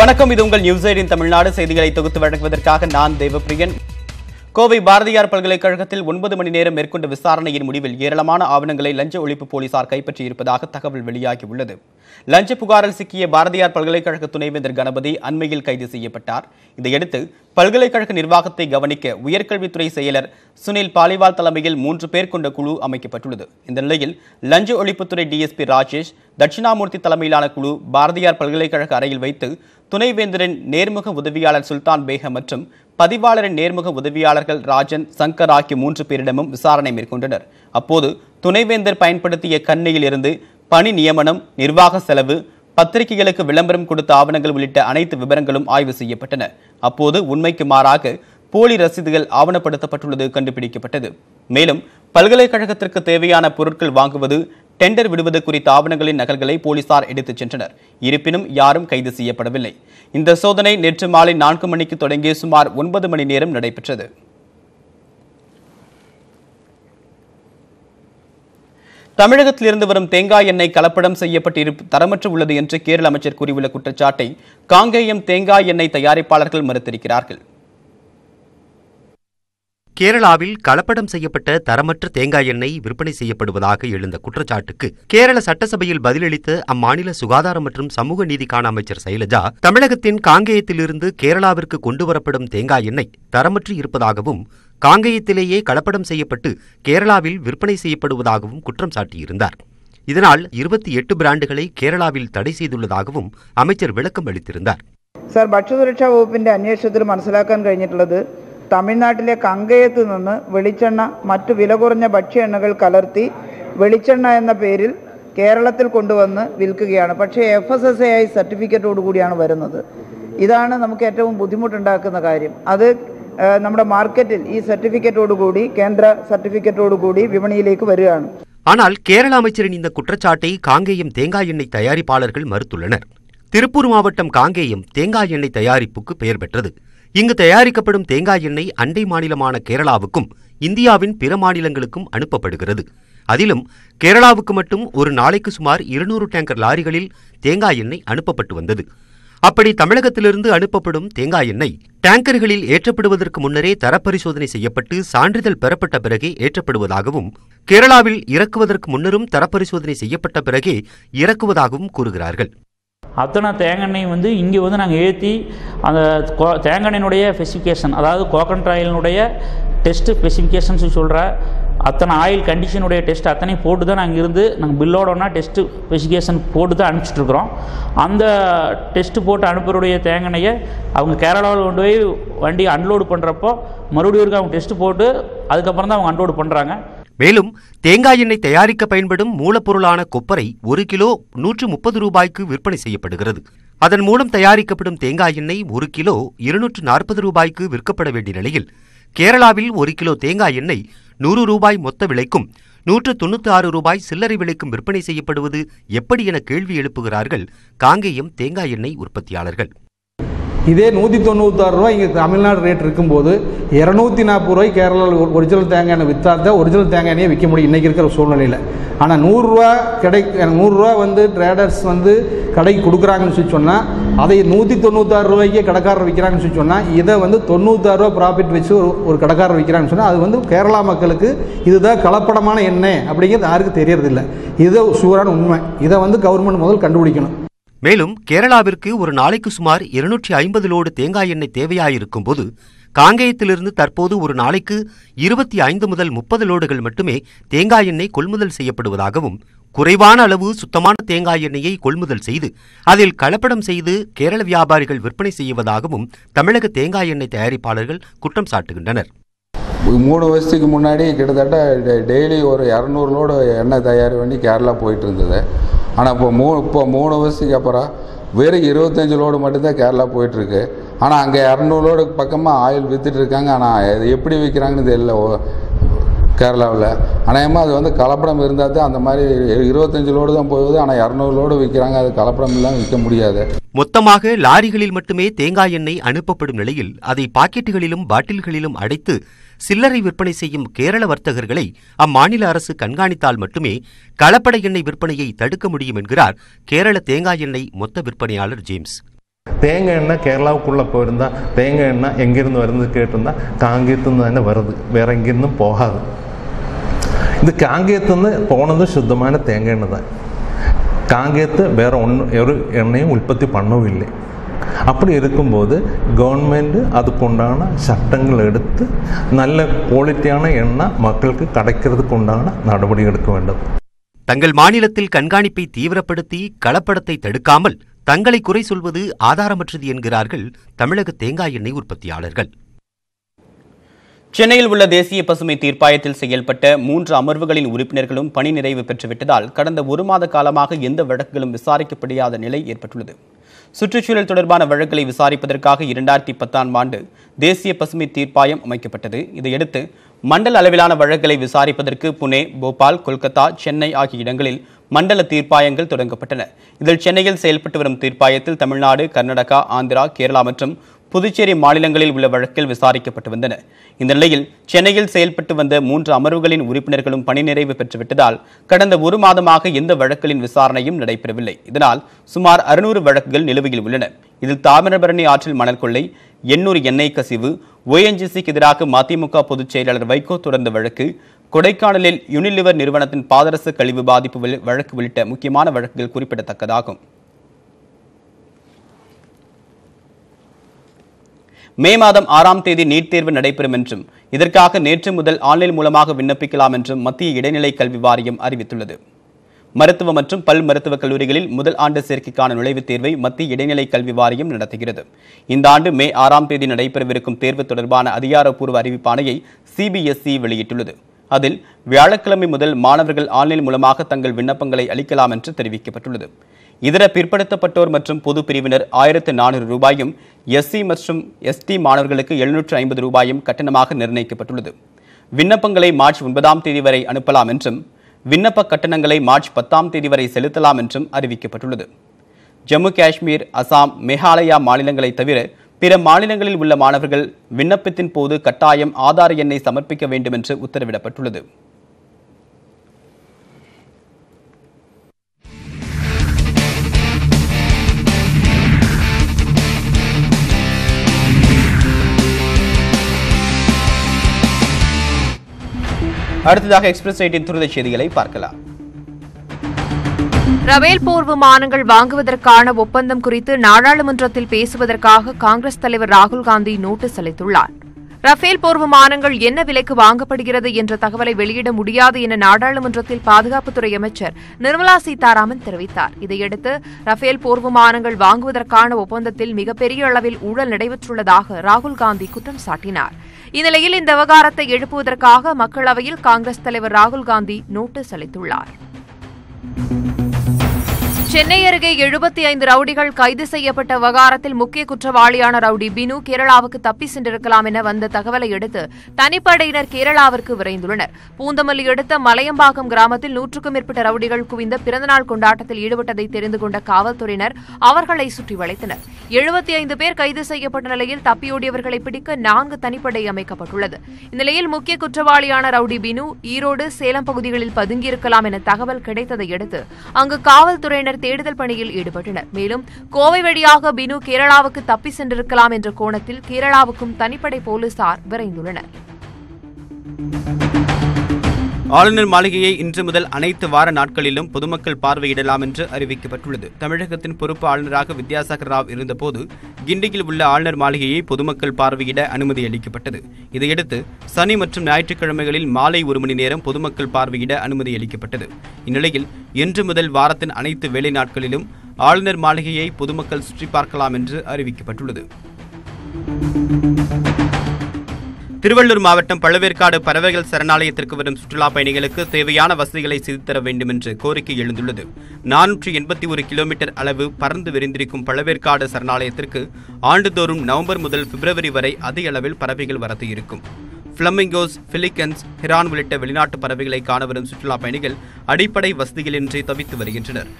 வணக்கம், இது உங்கள் நியூஸ் 8 தமிழ்நாடு செய்திகளை தொகுத்து வழங்குவதற்காக நான் தேவப்பிரியன். கோவை பாரதியார் பல்கலைக்கழகத்தில் 9 மணி நேரம் மேற்கொண்ட விசாரணையின் முடிவில் ஏராளமான ஆவணங்களை லஞ்ச ஒழிப்பு போலீசார் கைப்பற்றியிருப்பதாக தகவல் வெளியாகியுள்ளது. லஞ்ச புகாரில் சிக்கிய பாரதியார் பல்கலைக்கழக துணைவேந்தர் கணபதி அண்மையில் கைது செய்யப்பட்டார். இதையடுத்து பல்கலைக்கழக நிர்வாகத்தை கவனிக்க உயர்கல்வித்துறை செயலர் சுனில் பாலிவால் தலைமையில் 3 பேர் கொண்ட குழு அமைக்கப்பட்டுள்ளது. இந்த நிலையில் லஞ்ச ஒழிப்புத்துறை டிஎஸ்பி ராஜேஷ், தட்சிணாமூர்த்தி தலைமையிலான குழு பாரதியார் பல்கலைக்கழக அறையில் வைத்து துணைவேந்தரின் நேர்முக உதவியாளர் சுல்தான் பேகம் மற்றும் பதிவாளரின் நேர்முக உதவியாளர்கள் ராஜன், சங்கர் ஆகிய 3 பேரிடமும் விசாரணை மேற்கொண்டனர். அப்போது துணைவேந்தர் பயன்படுத்திய கண்ணியில் இருந்து பணி நியமனம், நிர்வாக செலவு, பத்திரிகைகளுக்கு விளம்பரம் கொடுத்த ஆவணங்கள் உள்ளிட்ட அனைத்து விவரங்களும் ஆய்வு செய்யப்பட்டன. அப்போது உண்மைக்கு மாறாக போலி ரசீதுகள் ஆவணப்படுத்தப்பட்டுள்ளது கண்டுபிடிக்கப்பட்டது. மேலும் பல்கலைக்கழகத்திற்கு தேவையான பொருட்கள் வாங்குவது, டெண்டர் விடுவது குறித்த ஆவணங்களின் நகல்களை போலீசார் எடுத்துச் சென்றனர். இருப்பினும் யாரும் கைது செய்யப்படவில்லை. இந்த சோதனை நேற்று மாலை 4 மணிக்கு தொடங்கி சுமார் 9 மணி நேரம் நடைபெற்றது. தமிழகத்திலிருந்து வரும் தேங்காய் எண்ணெய் கலப்படம் செய்யப்பட்டு தரமற்று உள்ளது என்று கேரள அமைச்சர் கூறியுள்ள குற்றச்சாட்டை காங்கேயம் தேங்காய் எண்ணெய் தயாரிப்பாளர்கள் மறுத்திருக்கிறார்கள். கேரளாவில் கலப்படம் செய்யப்பட்ட தரமற்ற தேங்காய் எண்ணெய் விற்பனை செய்யப்படுவதாக எழுந்த குற்றச்சாட்டுக்கு கேரள சட்டசபையில் பதிலளித்த அம்மாநில சுகாதாரம் மற்றும் சமூக நீதிக்கான அமைச்சர் சைலஜா, தமிழகத்தின் காங்கேயத்திலிருந்து கேரளாவிற்கு கொண்டுவரப்படும் தேங்காய் எண்ணெய் தரமற்று இருப்பதாகவும், காங்கேயத்திலேயே கலப்படம் செய்யப்பட்டு கேரளாவில் விற்பனை செய்யப்படுவதாகவும் குற்றம் சாட்டியிருந்தார். இதனால் 28 பிராண்டுகளை கேரளாவில் தடை செய்துள்ளதாகவும் அமைச்சர் விளக்கம் அளித்திருந்தார். സർ, ഭക്ഷ്യസുരക്ഷാ വകുപ്പിന്റെ അന്വേഷണത്തിൽ മനസ്സിലാക്കാൻ കഴിഞ്ഞിട്ടുള്ളത് തമിഴ്നാട്ടിലെ കങ്കയത്ത് നിന്ന് വെളിച്ചെണ്ണ മറ്റു വില കുറഞ്ഞ ഭക്ഷ്യ എണ്ണകൾ കലർത്തി വെളിച്ചെണ്ണ എന്ന പേരിൽ കേരളത്തിൽ കൊണ്ടുവന്ന് വിൽക്കുകയാണ്. പക്ഷേ FSSAI സർട്ടിഫിക്കറ്റോടുകൂടിയാണ് വരുന്നത്. ഇതാണ് നമുക്ക് ഏറ്റവും ബുദ്ധിമുട്ടുണ്ടാക്കുന്ന കാര്യം. അത് നമ്മുടെ മാർക്കറ്റിൽ ഈ സർട്ടിഫിക്കറ്റോടുകൂടി, കേന്ദ്ര സർട്ടിഫിക്കറ്റോടുകൂടി വിപണിയിലേക്ക് വരികയാണ്. ஆனால் கேரள அமைச்சரின் இந்த குற்றச்சாட்டை காங்கேயம் தேங்காய் எண்ணெய் தயாரிப்பாளர்கள் மறுத்துள்ளனர். திருப்பூர் மாவட்டம் காங்கேயம் தேங்காய் எண்ணெய் தயாரிப்புக்கு பெயர் பெற்றது. இங்கு தயாரிக்கப்படும் தேங்காய் எண்ணெய் அண்டை மாநிலமான கேரளாவுக்கும் இந்தியாவின் பிற மாநிலங்களுக்கும் அனுப்பப்படுகிறது. அதிலும் கேரளாவுக்கு மட்டும் ஒரு நாளைக்கு சுமார் 200 டேங்கர் லாரிகளில் தேங்காய் எண்ணெய் அனுப்பப்பட்டு வந்தது. அப்படி தமிழகத்திலிருந்து அனுப்பப்படும் தேங்காய் எண்ணெய் டேங்கர்களில் ஏற்றப்படுவதற்கு முன்னரே தரப்பரிசோதனை செய்யப்பட்டு சான்றிதழ் பெறப்பட்ட பிறகே ஏற்றப்படுவதாகவும், கேரளாவில் இறக்குவதற்கு முன்னரும் தரப்பரிசோதனை செய்யப்பட்ட பிறகே இறக்குவதாகவும் கூறுகிறார்கள். அத்தனை தேங்காய் இங்கே நாங்கள் ஏற்றி அந்த தேங்காயினுடைய ஸ்பெசிஃபிகேஷன், அதாவது கோகனட் ஆயிலினுடைய டெஸ்ட் ஸ்பெசிஃபிகேஷன்ஸ் சொல்கிற அத்தனை ஆயில் கண்டிஷனுடைய டெஸ்ட் அத்தனை போட்டு தான் நாங்கள் பில்லோடனா டெஸ்ட்டு ஸ்பெசிஃபிகேஷன் போட்டு தான் அனுப்பிச்சிட்ருக்குறோம். அந்த டெஸ்ட்டு போட்டு அனுப்புறடைய தேங்காயை அவங்க கேரளாவில் கொண்டு போய் வண்டி அன்லோடு பண்ணுறப்போ மறுபடியும் அவங்க டெஸ்ட்டு போட்டு அதுக்கப்புறம் தான் அவங்க அன்லோடு பண்ணுறாங்க. மேலும் தேங்காய் எண்ணெய் தயாரிக்க பயன்படும் மூலப்பொருளான கொப்பரை 1 கிலோ 130 ரூபாய்க்கு விற்பனை செய்யப்படுகிறது. அதன் மூலம் தயாரிக்கப்படும் தேங்காய் எண்ணெய் 1 கிலோ 240 ரூபாய்க்கு விற்கப்பட வேண்டிய நிலையில் கேரளாவில் 1 கிலோ தேங்காய் எண்ணெய் 100 ரூபாய் மொத்த விலைக்கும் 196 ரூபாய் சில்லறை விலைக்கும் விற்பனை செய்யப்படுவது எப்படி என கேள்வி எழுப்புகிறார்கள் காங்கேயம் தேங்காய் எண்ணெய் உற்பத்தியாளர்கள். இதே 196 ரூபாய் இங்கே தமிழ்நாடு ரேட் இருக்கும்போது 240 ரூபாய் கேரளாவில் ஒரிஜினல் தேங்காய் எண்ணெய் விற்றா தான் ஒரிஜினல் தேங்காய் எண்ணெயை விற்க முடியும் இன்றைக்கி இருக்கிற சூழ்நிலையில். ஆனால் 100 ரூபா 100 ரூபா ட்ரேடர்ஸ் கடைக்கு கொடுக்குறாங்கன்னு சொல்லி சொன்னால், அதை 196 ரூபாய்க்கே கடைக்காரர் விற்கிறாங்கன்னு சொல்லி சொன்னால், இதை 96 ரூபா ப்ராஃபிட் வச்சு ஒரு கடைக்காரர் விற்கிறாங்கன்னு சொன்னால், அது கேரளா மக்களுக்கு இதுதான் கலப்படமான எண்ணெய் அப்படிங்கிறது யாருக்கும் தெரியறதில்லை. இது சூறான உண்மை. இதை கவர்மெண்ட் முதல் கண்டுபிடிக்கணும். மேலும் கேரளாவிற்கு ஒரு நாளைக்கு சுமார் 250 லோடு தேங்காய் எண்ணெய் தேவையாயிருக்கும் போது காங்கேயத்திலிருந்து தற்போது ஒரு நாளைக்கு 25 முதல் 30 லோடுகள் மட்டுமே தேங்காய் எண்ணெய் கொள்முதல் செய்யப்படுவதாகவும், குறைவான அளவு சுத்தமான தேங்காய் எண்ணெயை கொள்முதல் செய்து அதில் கலப்படம் செய்து கேரள வியாபாரிகள் விற்பனை செய்வதாகவும் தமிழக தேங்காய் எண்ணெய் தயாரிப்பாளர்கள் குற்றம் சாட்டுகின்றனர். 3 வருஷத்துக்கு முன்னாடி கிட்டத்தட்ட டெய்லி ஒரு 200 லோடு எண்ணெய் தயார் பண்ணி கேரளா போயிட்டு இருந்தது. ஆனால் இப்போ 3 வருஷத்துக்கு அப்புறம் வெறும் 25 லோடு மட்டும்தான் கேரளா போயிட்டுருக்கு. ஆனால் அங்கே 200 லோடு பக்கமாக ஆயில் விற்றுட்டு இருக்காங்க. ஆனால் அது எப்படி விற்கிறாங்கன்னு தெரியல கேரளாவில். அநேகமாக அது கலப்படம் இருந்தால் தான் அந்த மாதிரி 25 லோடு தான் போகுது. ஆனால் 200 லோடு விற்கிறாங்க. அது கலப்படம் இல்லாமல் விற்க முடியாது. மொத்தமாக லாரிகளில் மட்டுமே தேங்காய் எண்ணெய் அனுப்பப்படும் நிலையில் அதை பாக்கெட்டுகளிலும் பாட்டில்களிலும் அடைத்து சில்லறை விற்பனை செய்யும் கேரள வர்த்தகர்களை அம்மாநில அரசு கண்காணித்தால் மட்டுமே கலப்பட எண்ணெய் விற்பனையை தடுக்க முடியும் என்கிறார் கேரள தேங்காய் எண்ணெய் மொத்த விற்பனையாளர் ஜேம்ஸ். தேங்காய் எண்ணெய் கேரளாவுக்குள்ளே போயிருந்தால் தேங்காய் எண்ணெய் எங்கேருந்து வருது கேட்டிருந்தால் காங்கேயத்துலேருந்து തന്നെ வருது, வேற எங்கேருந்தும் போகாது. இது காங்கேயத்துலேருந்து போனது சுத்தமான தேங்காய் எண்ணெய் தான். காங்கேயத்து வேற ஒரு எண்ணெயும் உற்பத்தி பண்ணவும் இல்லை. அப்படி இருக்கும்போது கவர்மெண்ட் அதுக்குண்டான சட்டங்கள் எடுத்து நல்ல குவாலிட்டியான எண்ணெய் மக்களுக்கு கிடைக்கிறதுக்கு உண்டான நடவடிக்கை எடுக்க வேண்டும். தங்கள் மாநிலத்தில் கண்காணிப்பை தீவிரப்படுத்தி கலப்படத்தை தடுக்காமல் தங்களை குறை சொல்வது ஆதாரமற்றது என்கிறார்கள் தமிழக தேங்காய் எண்ணெய் உற்பத்தியாளர்கள். சென்னையில் உள்ள தேசிய பசுமை தீர்ப்பாயத்தில் செயல்பட்ட 3 அமர்வுகளின் உறுப்பினர்களும் பணி நிறைவு பெற்றுவிட்டதால் கடந்த 1 மாத காலமாக எந்த வழக்குகளும் விசாரிக்கப்படாத நிலை ஏற்பட்டுள்ளது. சுற்றுச்சூழல் தொடர்பான வழக்குகளை விசாரிப்பதற்காக 2010ஆம் ஆண்டு தேசிய பசுமை தீர்ப்பாயம் அமைக்கப்பட்டது. இதையடுத்து மண்டல அளவிலான வழக்குகளை விசாரிப்பதற்கு புனே, போபால், கொல்கத்தா, சென்னை ஆகிய இடங்களில் மண்டல தீர்ப்பாயங்கள் தொடங்கப்பட்டன. இதில் சென்னையில் செயல்பட்டு வரும் தீர்ப்பாயத்தில் தமிழ்நாடு, கர்நாடகா, ஆந்திரா, கேரளா மற்றும் புதுச்சேரி மாநிலங்களில் உள்ள வழக்கில் விசாரிக்கப்பட்டு வந்தன. இந்த நிலையில் சென்னையில் செயல்பட்டு வந்த 3 அமர்வுகளின் உறுப்பினர்களும் பணி நிறைவு பெற்றுவிட்டதால் கடந்த 1 மாதமாக எந்த வழக்குகளின் விசாரணையும் நடைபெறவில்லை. இதனால் சுமார் 600 வழக்குகள் நிலுவையில் உள்ளன. இதில் தாமிரபரணி ஆற்றில் மணல் கொள்ளை, எண்ணூர் எண்ணெய் கசிவு, ONGCக்கு எதிராக மதிமுக பொதுச் செயலாளர் வைகோ தொடர்ந்த வழக்கு, கொடைக்கானலில் யூனிலிவர் நிறுவனத்தின் பாதரச கழிவு பாதிப்பு வழக்கு உள்ளிட்ட முக்கியமான வழக்குகள் குறிப்பிடத்தக்கதாகும். மே மாதம் 6ஆம் தேதி நீட் தேர்வு நடைபெறும் என்றும் இதற்காக நேற்று முதல் ஆன்லைன் மூலமாக விண்ணப்பிக்கலாம் என்றும் மத்திய இடைநிலை கல்வி வாரியம் அறிவித்துள்ளது. மருத்துவ மற்றும் பல் மருத்துவக் கல்லூரிகளில் முதல் ஆண்டு சேர்க்கைக்கான நுழைவுத் தேர்வை மத்திய இடைநிலை கல்வி வாரியம் நடத்துகிறது. இந்த ஆண்டு மே 6ஆம் தேதி நடைபெறவிருக்கும் தேர்வு தொடர்பான அதிகாரப்பூர்வ அறிவிப்பாணையை CBSE வெளியிட்டுள்ளது. அதில் வியாழக்கிழமை முதல் மாணவர்கள் ஆன்லைன் மூலமாக தங்கள் விண்ணப்பங்களை அளிக்கலாம் என்று தெரிவிக்கப்பட்டுள்ளது. இதர பிற்படுத்தப்பட்டோர் மற்றும் பொது பிரிவினர் 1400 ரூபாயும், SC மற்றும் ST மாணவர்களுக்கு 750 ரூபாயும் கட்டணமாக நிர்ணயிக்கப்பட்டுள்ளது. விண்ணப்பங்களை மார்ச் 9ஆம் தேதி வரை அனுப்பலாம் என்றும் விண்ணப்ப கட்டணங்களை மார்ச் 10ஆம் தேதி வரை செலுத்தலாம் என்றும் அறிவிக்கப்பட்டுள்ளது. ஜம்மு காஷ்மீர், அசாம், மேகாலயா மாநிலங்களை தவிர பிற மாநிலங்களில் உள்ள மாணவர்கள் விண்ணப்பத்தின் போது கட்டாயம் ஆதார் எண்ணை சமர்ப்பிக்க வேண்டும் என்று உத்தரவிடப்பட்டுள்ளது. அடுத்ததாக எக்ஸ்பிரஸ் 8 துரித செய்திகளை பார்க்கலாம். ரபேல் போர் விமானங்கள் வாங்குவதற்கான ஒப்பந்தம் குறித்து நாடாளுமன்றத்தில் பேசுவதற்காக காங்கிரஸ் தலைவர் ராகுல் காந்தி நோட்டீஸ் அளித்துள்ளார். ரஃபேல் போர் விமானங்கள் என்ன விலைக்கு வாங்கப்படுகிறது என்ற தகவலை வெளியிட முடியாது என நாடாளுமன்றத்தில் பாதுகாப்புத்துறை அமைச்சர் நிர்மலா சீதாராமன் தெரிவித்தார். இதையடுத்து ரஃபேல் போர் விமானங்கள் வாங்குவதற்கான ஒப்பந்தத்தில் மிகப்பெரிய அளவில் ஊழல் நடைபெற்றுள்ளதாக ராகுல் காந்தி குற்றம் சாட்டினார். இந்நிலையில் இந்த விவகாரத்தை எழுப்புவதற்காக மக்களவையில் காங்கிரஸ் தலைவர் ராகுல் காந்தி நோட்டீஸ் அளித்துள்ளார். சென்னை அருகே 75 ரவுடிகள் கைது செய்யப்பட்ட விவகாரத்தில் முக்கிய குற்றவாளியான ரவுடி பினு கேரளாவுக்கு தப்பி சென்றிருக்கலாம் என வந்த தகவலை அடுத்து தனிப்படையினர் கேரளாவிற்கு விரைந்துள்ளனர். பூந்தமல்லி அடுத்த மலையம்பாக்கம் கிராமத்தில் 100க்கும் மேற்பட்ட ரவுடிகள் குவிந்த பிறந்தநாள் கொண்டாட்டத்தில் ஈடுபட்டதை தெரிந்து கொண்ட காவல்துறையினர் அவர்களை சுற்றி வளைத்தனர். 75 பேர் கைது செய்யப்பட்ட நிலையில் தப்பியோடியவர்களை பிடிக்க 4 தனிப்படை அமைக்கப்பட்டுள்ளது. இந்நிலையில் முக்கிய குற்றவாளியான ரவுடி பினு ஈரோடு, சேலம் பகுதிகளில் பதுங்கியிருக்கலாம் என தகவல் கிடைத்ததை அடுத்து அங்கு காவல்துறையினர் தேடுதல் பணியில் ஈடுபட்டனர். மேலும் கோவை வழியாக பினு கேரளாவுக்கு தப்பி சென்றிருக்கலாம் என்ற கோணத்தில் கேரளாவுக்கும் தனிப்படை போலீசார் விரைந்துள்ளனர். ஆளுநர் மாளிகையை இன்று முதல் அனைத்து வார நாட்களிலும் பொதுமக்கள் பார்வையிடலாம் என்று அறிவிக்கப்பட்டுள்ளது. தமிழகத்தின் பொறுப்பு ஆளுநராக வித்யாசாகர் ராவ் இருந்தபோது கிண்டியில் உள்ள ஆளுநர் மாளிகையை பொதுமக்கள் பார்வையிட அனுமதி அளிக்கப்பட்டது. இதையடுத்து சனி மற்றும் ஞாயிற்றுக்கிழமைகளில் மாலை 1 மணி நேரம் பொதுமக்கள் பார்வையிட அனுமதி அளிக்கப்பட்டது. இந்நிலையில் இன்று முதல் வாரத்தின் அனைத்து வேலை நாட்களிலும் ஆளுநர் மாளிகையை பொதுமக்கள் சுற்றி பார்க்கலாம் என்று அறிவிக்கப்பட்டுள்ளது. திருவள்ளூர் மாவட்டம் பழவேற்காடு பறவைகள் சரணாலயத்திற்கு வரும் சுற்றுலா பயணிகளுக்கு தேவையான வசதிகளை செய்து தர வேண்டும் என்று கோரிக்கை எழுந்துள்ளது. 481 கிலோமீட்டர் அளவு பறந்து விரிந்திருக்கும் பழவேற்காடு சரணாலயத்திற்கு ஆண்டுதோறும் நவம்பர் முதல் பிப்ரவரி வரை அதிக அளவில் பறவைகள் வரத்து இருக்கும். பிளமிங்கோஸ், பிலிகன்ஸ், ஹிரான் உள்ளிட்ட வெளிநாட்டு பறவைகளை காண வரும் சுற்றுலா பயணிகள் அடிப்படை வசதிகளின்றி தவித்து வருகின்றனர்.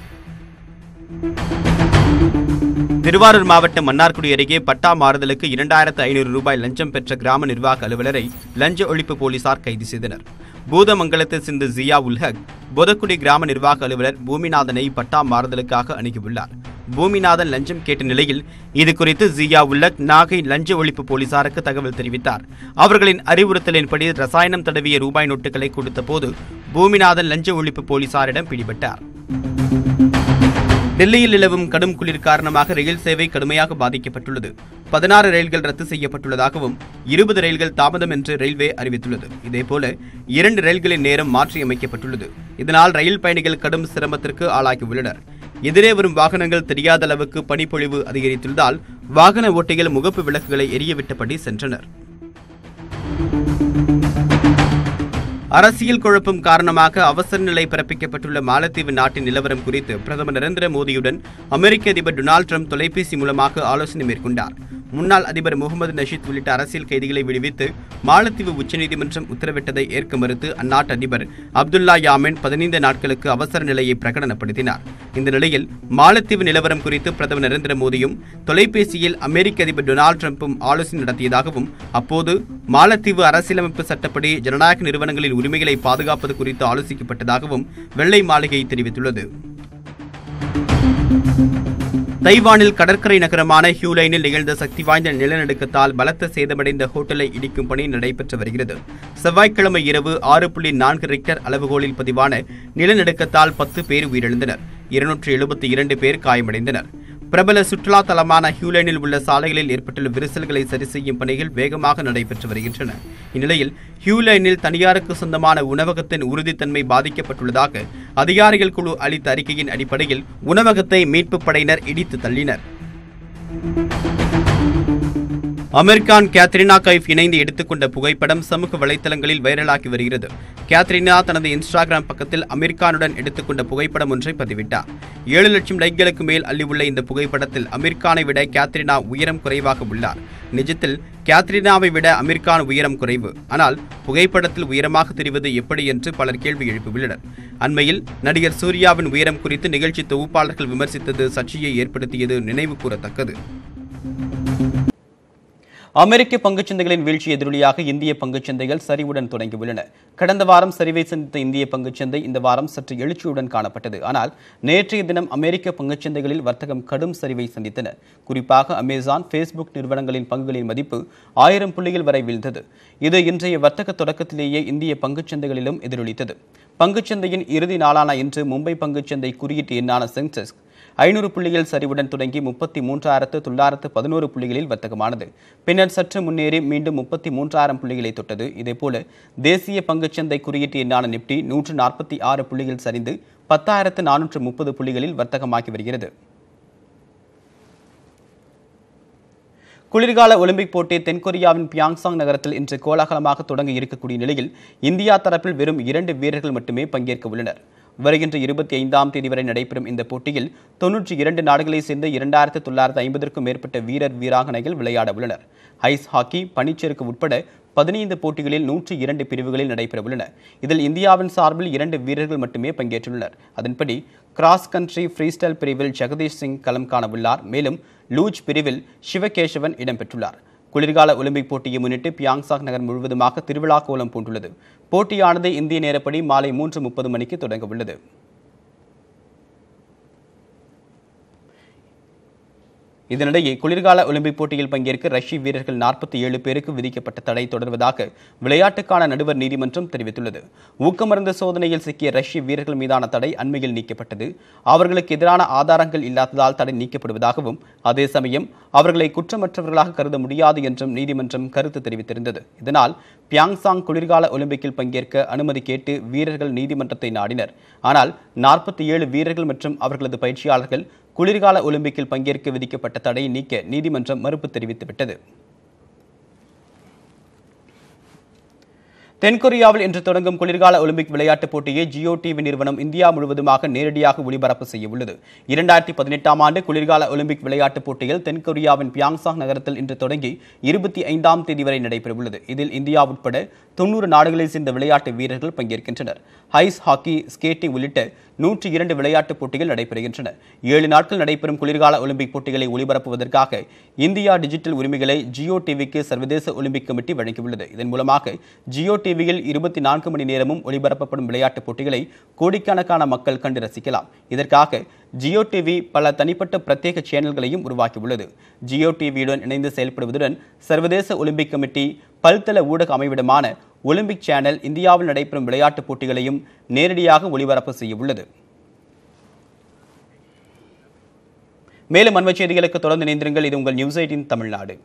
திருவாரூர் மாவட்டம் மன்னார்குடி அருகே பட்டா மாறுதலுக்கு 2500 ரூபாய் லஞ்சம் பெற்ற கிராம நிர்வாக அலுவலரை லஞ்ச ஒழிப்பு போலீசார் கைது செய்தனர். பூதமங்கலத்தை சேர்ந்த ஜியா உல் ஹக் பொதக்குடி கிராம நிர்வாக அலுவலர் பூமிநாதனை பட்டா மாறுதலுக்காக அணுகியுள்ளார். பூமிநாதன் லஞ்சம் கேட்ட நிலையில் இதுகுறித்து ஜியா உல்லக் நாகை லஞ்ச ஒழிப்பு போலீசாருக்கு தகவல் தெரிவித்தார். அவர்களின் அறிவுறுத்தலின்படி ரசாயனம் தடவிய ரூபாய் நோட்டுகளை கொடுத்த போது பூமிநாதன் லஞ்ச ஒழிப்பு போலீசாரிடம் பிடிபட்டார். டெல்லியில் நிலவும் கடும் குளிர் காரணமாக ரயில் சேவை கடுமையாக பாதிக்கப்பட்டுள்ளது. 16 ரயில்கள் ரத்து செய்யப்பட்டுள்ளதாகவும் 20 ரயில்கள் தாமதம் என்று ரயில்வே அறிவித்துள்ளது. இதேபோல 2 ரயில்களின் நேரம் மாற்றியமைக்கப்பட்டுள்ளது. இதனால் ரயில் பயணிகள் கடும் சிரமத்திற்கு ஆளாகியுள்ளனர். எதிரே வரும் வாகனங்கள் தெரியாத அளவுக்கு பனிப்பொழிவு அதிகரித்துள்ளதால் வாகன ஓட்டிகள் முகப்பு விளக்குகளை எரியவிட்டபடி சென்றனர். அரசியல் குழப்பம் காரணமாக அவசர நிலை பிறப்பிக்கப்பட்டுள்ள மாலத்தீவு நாட்டின் நிலவரம் குறித்து பிரதமர் நரேந்திர மோடியுடன் அமெரிக்க அதிபர் டொனால்டு டிரம்ப் தொலைபேசி மூலமாக ஆலோசனை மேற்கொண்டார். முன்னாள் அதிபர் முகமது நஷீத் உள்ளிட்ட அரசியல் கைதிகளை விடுவித்து மாலத்தீவு உச்சநீதிமன்றம் உத்தரவிட்டதை ஏற்க மறுத்து அந்நாட்டு அதிபர் அப்துல்லா யாமின் 15 நாட்களுக்கு அவசர நிலையை பிரகடனப்படுத்தினார். இந்த நிலையில் மாலத்தீவு நிலவரம் குறித்து பிரதமர் நரேந்திர மோடியும் தொலைபேசியில் அமெரிக்க அதிபர் டொனால்டு டிரம்பும் ஆலோசனை நடத்தியதாகவும் அப்போது மாலத்தீவு அரசியலமைப்பு சட்டப்படி ஜனநாயக நிறுவனங்களின் உரிமைகளை பாதுகாப்பது குறித்து ஆலோசிக்கப்பட்டதாகவும் வெள்ளை மாளிகை தெரிவித்துள்ளது. தைவானில் கடற்கரை நகரமான ஹியூலைனில் நிகழ்ந்த சக்தி வாய்ந்த நிலநடுக்கத்தால் பலத்த சேதமடைந்த ஹோட்டலை இடிக்கும் பணி நடைபெற்று வருகிறது. செவ்வாய்க்கிழமை இரவு 6.4 ரிக்டர் அளவுகோலில் பதிவான நிலநடுக்கத்தால் 10 பேர் உயிரிழந்தனர். 272 பேர் காயமடைந்தனர். பிரபல சுற்றுலா தலமான ஹியூலைனில் உள்ள சாலைகளில் ஏற்பட்டுள்ள விரிசல்களை சரி செய்யும் பணிகள் வேகமாக நடைபெற்று வருகின்றன. இந்நிலையில் ஹியூலைனில் தனியாருக்கு சொந்தமான உணவகத்தின் உறுதித்தன்மை பாதிக்கப்பட்டுள்ளதாக அதிகாரிகள் குழு அளித்த அறிக்கையின் அடிப்படையில் உணவகத்தை மீட்புப் படையினர் இடித்து தள்ளினர். அமெரிக்கான் கேத்ரினா கைஃப் இணைந்து எடுத்துக்கொண்ட புகைப்படம் சமூக வலைதளங்களில் வைரலாகி வருகிறது. கேத்ரினா தனது இன்ஸ்டாகிராம் பக்கத்தில் அமீர்கானுடன் எடுத்துக்கொண்ட புகைப்படம் ஒன்றை பதிவிட்டார். 7 லட்சம் லைக்களுக்கு மேல் அள்ளியுள்ள இந்த புகைப்படத்தில் அமீர்கானை விட கேத்ரினா உயரம் குறைவாக உள்ளார். நிஜத்தில் கேத்ரினாவை விட அமீர்கான் உயரம் குறைவு. ஆனால் புகைப்படத்தில் உயரமாக தெரிவது எப்படி என்று பலர் கேள்வி எழுப்பியுள்ளனர். அண்மையில் நடிகர் சூர்யாவின் உயரம் குறித்து நிகழ்ச்சி தொகுப்பாளர்கள் விமர்சித்தது சர்ச்சையை ஏற்படுத்தியது நினைவு கூறத்தக்கது. அமெரிக்க பங்குச்சந்தைகளின் வீழ்ச்சி எதிரொலியாக இந்திய பங்குச்சந்தைகள் சரிவுடன் தொடங்கியுள்ளன. கடந்த வாரம் சரிவை சந்தித்த இந்திய பங்குச்சந்தை இந்த வாரம் சற்று எழுச்சியுடன் காணப்பட்டது. ஆனால் நேற்றைய தினம் அமெரிக்க பங்குச்சந்தைகளில் வர்த்தகம் கடும் சரிவை சந்தித்தன. குறிப்பாக அமேசான், ஃபேஸ்புக் நிறுவனங்களின் பங்குகளின் மதிப்பு 1000 புள்ளிகள் வரை வீழ்ந்தது. இது இன்றைய வர்த்தக தொடக்கத்திலேயே இந்திய பங்குச்சந்தைகளிலும் எதிரொலித்தது. பங்குச்சந்தையின் இறுதி நாளான இன்று மும்பை பங்குச்சந்தை குறியீட்டு எண்ணான சென்செக்ஸ் 500 புள்ளிகள் சரிவுடன் தொடங்கி 33,911 புள்ளிகளில் வர்த்தகமானது. பின்னர் சற்று முன்னேறி மீண்டும் 33,000 புள்ளிகளை தொட்டது. இதேபோல தேசிய பங்குச்சந்தை குறியீட்டு எண்ணான நிப்டி 146 புள்ளிகள் சரிந்து 10,430 புள்ளிகளில் வர்த்தகமாகி வருகிறது. குளிர்கால ஒலிம்பிக் போட்டி தென்கொரியாவின் பியாங்சாங் நகரத்தில் இன்று கோலாகலமாக தொடங்க இருக்கக்கூடிய நிலையில் இந்தியா தரப்பில் வெறும் 2 வீரர்கள் மட்டுமே பங்கேற்க உள்ளனர். வருகின்ற 25ஆம் தேதி வரை நடைபெறும் இந்த போட்டியில் 92 நாடுகளைச் சேர்ந்த 2,950க்கும் மேற்பட்ட வீரர் வீராங்கனைகள் விளையாட உள்ளனர். ஐஸ் ஹாக்கி, பனிச்சறுக்கு உட்பட 15 போட்டிகளில் 102 பிரிவுகளில் நடைபெற உள்ளன. இதில் இந்தியாவின் சார்பில் 2 வீரர்கள் மட்டுமே பங்கேற்றுள்ளனர். அதன்படி கிராஸ் கண்ட்ரி ஃப்ரீஸ்டைல் பிரிவில் ஜெகதீஷ் சிங் களம் காண உள்ளார். மேலும் லூஜ் பிரிவில் சிவகேசவன் இடம்பெற்றுள்ளார். குளிர்கால ஒலிம்பிக் போட்டியை முன்னிட்டு பியாங்சாங் நகர் முழுவதுமாக திருவிழா கோலம் பூண்டுள்ளது. போட்டியானது இந்திய நேரப்படி மாலை 3:30 மணிக்கு தொடங்க உள்ளது. இதனிடையே குளிர்கால ஒலிம்பிக் போட்டியில் பங்கேற்க ரஷ்ய வீரர்கள் 47 பேருக்கு விதிக்கப்பட்ட தடை தொடர்வதாக விளையாட்டுக்கான நடுவர் நீதிமன்றம் தெரிவித்துள்ளது. ஊக்கமருந்து சோதனையில் சிக்கிய ரஷ்ய வீரர்கள் மீதான தடை அண்மையில் நீக்கப்பட்டது. அவர்களுக்கு எதிரான ஆதாரங்கள் இல்லாததால் தடை நீக்கப்படுவதாகவும் அதே சமயம் அவர்களை குற்றமற்றவர்களாக கருத முடியாது என்றும் நீதிமன்றம் கருத்து தெரிவித்திருந்தது. இதனால் பியாங்சாங் குளிர்கால ஒலிம்பிக்கில் பங்கேற்க அனுமதி கேட்டு வீரர்கள் நீதிமன்றத்தை நாடினர். ஆனால் 47 வீரர்கள் மற்றும் அவர்களது பயிற்சியாளர்கள் குளிர்கால ஒலிம்பிக்கில் பங்கேற்க விதிக்கப்பட்ட தடையை நீக்க நீதிமன்றம் மறுப்பு தெரிவித்துவிட்டது. தென்கொரியாவில் இன்று தொடங்கும் குளிர்கால ஒலிம்பிக் விளையாட்டுப் போட்டியை ஜியோ டிவி நிறுவனம் இந்தியா முழுவதுமாக நேரடியாக ஒளிபரப்பு செய்ய உள்ளது. 2018ஆம் ஆண்டு குளிர்கால ஒலிம்பிக் விளையாட்டுப் போட்டிகள் தென்கொரியாவின் பியாங்சாங் நகரத்தில் இன்று தொடங்கி 25ஆம் தேதி வரை நடைபெறவுள்ளது. இதில் இந்தியா உட்பட 90 நாடுகளைச் சேர்ந்த விளையாட்டு வீரர்கள் பங்கேற்கின்றனர். ஐஸ் ஹாக்கி, ஸ்கேட்டிங் உள்ளிட்ட 102 விளையாட்டுப் போட்டிகள் நடைபெறுகின்றன. 7 நாட்கள் நடைபெறும் குளிர்கால ஒலிம்பிக் போட்டிகளை ஒளிபரப்புவதற்காக இந்தியா டிஜிட்டல் உரிமைகளை ஜியோ டிவிக்கு சர்வதேச ஒலிம்பிக் கமிட்டி வழங்கியுள்ளது. இதன் மூலமாக ஜியோ டிவியில் 24 மணி நேரமும் ஒளிபரப்பப்படும் விளையாட்டுப் போட்டிகளை கோடிக்கணக்கான மக்கள் கண்டு ரசிக்கலாம். இதற்காக ஜியோ டிவி பல தனிப்பட்ட பிரத்யேக சேனல்களையும் உருவாக்கியுள்ளது. ஜியோ டிவியுடன் இணைந்து செயல்படுவதுடன் சர்வதேச ஒலிம்பிக் கமிட்டி பல்தள ஊடக அமைவிடமான ஒலிம்பிக் சேனல் இந்தியாவில் நடைபெறும் விளையாட்டுப் போட்டிகளையும் நேரடியாக ஒளிபரப்பு செய்யவுள்ளது. மேலும் அண்மைச் செய்திகளுக்கு தொடர்ந்து இணைந்திருங்கள். இது உங்கள் நியூஸ் 18 தமிழ்நாடு.